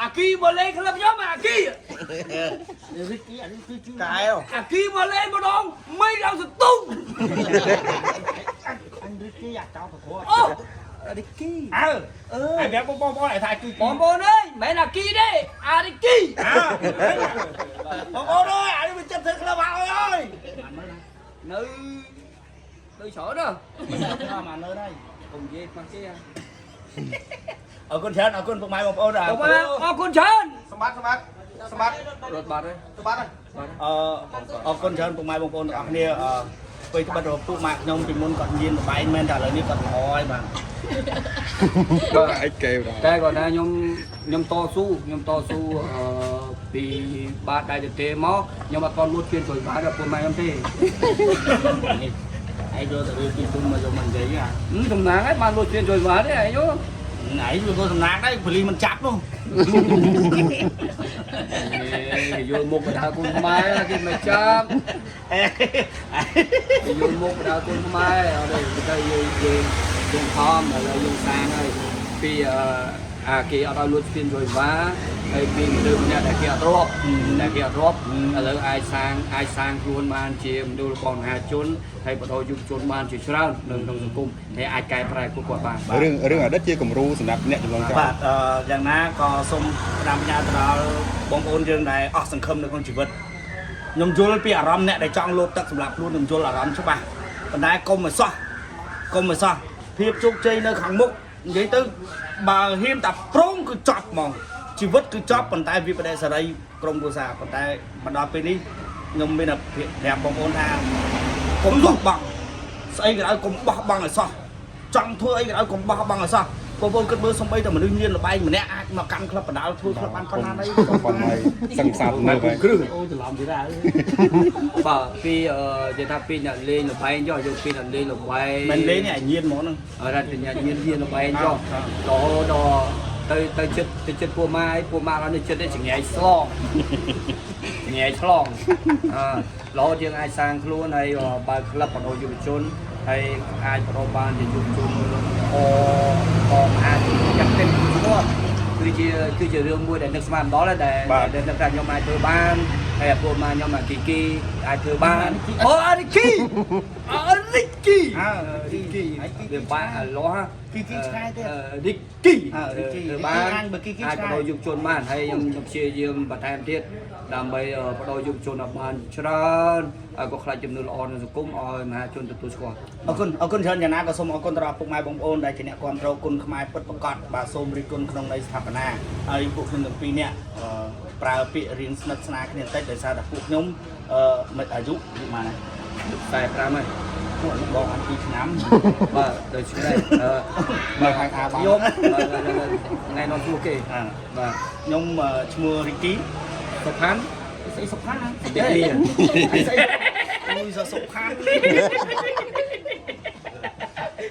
Aki mà lên không làm nhóm Aki cái đâu Aki mà lên mà đón mấy rau sụt tung anh Ricky à cháu phải khổ ô Ricky anh bé bố lại thay bọn bố ơi mẹ là Ki đấy Aki bố ơi anh bị chân thực là bảo ơi nữ nữ sổ đó mà nơi đây cùng gì mà kia ở con chén ở con bụng mai bông ôn à con chân smart rột bạt đấy con chén bụng mai bông ôn ở kia bây giờ bắt đầu phụ mạc nhông thì muốn còn nhiên bài men trả lời đi còn hỏi mà ai kêu đó cái còn là nhom to su vì ba đại được thế mó nhưng mà con luôn chuyên rồi bán được con mai em thế ai vô từ đi tung mà rồi mình vậy à thằng nàng ấy mà luôn chuyên rồi bán đấy ấy nhá nãy vô tôi thằng nát đấy phải mình chặt luôn vô một cái đào con mai thì mày chăm vô một cái đào con mai ở đây đây dùng thom là dùng sang đây vì kia ở đây luôn chuyên rồi bán hay vì đừng nhà đại kia drop là ai sang luôn man chìm đôi còn hà chốn hay bắt đầu dùng chốn man chỉ sao đừng dùng cung hay ai cài phải của quả bàn រឿងអាដិតជាគំរូសម្រាប់អ្នកចម្លងចោល បាទយ៉ាងណាក៏សូមផ្ដាំបញ្ញាទៅដល់បងប្អូនយើងដែលអស់សង្ឃឹមនៅក្នុងជីវិតខ្ញុំយល់ពីអារម្មណ៍អ្នកដែលចង់លោតទឹកសម្រាប់ខ្លួនខ្ញុំយល់អារម្មណ៍ច្បាស់ប៉ុន្តែកុំឲ្យសោះភាពជោគជ័យនៅខាងមុខនិយាយទៅបើហ៊ានតែប្រងគឺចប់ហ្មងជីវិតគឺចប់ប៉ុន្តែវាបដិសេរីក្រុមគ្រួសារប៉ុន្តែមកដល់ពេលនេះខ្ញុំមានប្រាប់បងប្អូនថាកុំបោះបង់ស្អីក៏ឲ្យកុំបោះបង់ឲ្យសោះចង់ធ្វើអីក៏ឲ្យកុំបោះបង់ឲ្យសោះបងប្អូនគិតមើលសំបីតែមនុស្សញៀនលបែងម្នាក់អាចមកកាន់ក្លឹបបណ្ដាលធ្វើក្លឹបបានប៉ុណ្ណាđấy ប៉ុន្តែសង្ស័យមើលទៅ គ្រឹះអូច្រឡំទីដែរបាទពីនិយាយថាពីអ្នកលេងលបែងចុះយកពីអ្នកលេងលបែង មិនលេងនេះឲ្យញៀនហ្មងហ្នឹង រត់ញៀនលបែងចុះរហូតដល់ទៅចិត្តពូម៉ាដល់នេះចិត្តចង្អែឆ្លងរហូតយើងអាចសាងខ្លួនហើយបើក្លឹបបណ្ដោះយុវជនហើយអាចបដូរបានជាយុវជនក៏អាចយ៉ាងទេគឺជារឿងមួយដែលនឹកស្មានដល់ដែរដែលនឹកថាខ្ញុំអាចធ្វើបានហើយពួកម៉ាខ្ញុំអាគីអាចធ្វើបានអូអារីគីវាបានលោះគីឆ្ងាយទេ រីគីបានអាចបដូរយុវជនបានហើយខ្ញុំព្យាយាមបន្ថែមទៀតដើម្បីបដូរយុវជនឲ្យបានច្រើនហើយក៏ខ្លាចចំនួនល្អក្នុងសង្គមឲ្យមហាជនទទួលស្គាល់អរគុណច្រើនយ៉ាងណាក៏សូមអរគុណដល់ពុកម៉ែបងប្អូនដែលជាអ្នកគ្រប់គ្រងគុណខ្មែរពិតប្រាកដបាទសូមរីកគុណក្នុងន័យស្ថាបនាហើយពួកខ្ញុំទាំងពីរនាក់ប្រើពាក្យរៀងស្និទ្ធស្នាលគ្នាបន្តិចដោយសារតែពួកខ្ញុំអាយុប៉ុន្មាន45ហើយហើយពួកបងអាន2ឆ្នាំ បាទដូចនេះបើខាងអាបានខ្ញុំថ្ងៃនោះជួគេបាទខ្ញុំឈ្មោះរីគី សុផាន់ ស្អីសុផាន់ណា ទេលីស្អីអូយសុផាន់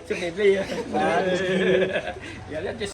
ជំនិតលីបាទ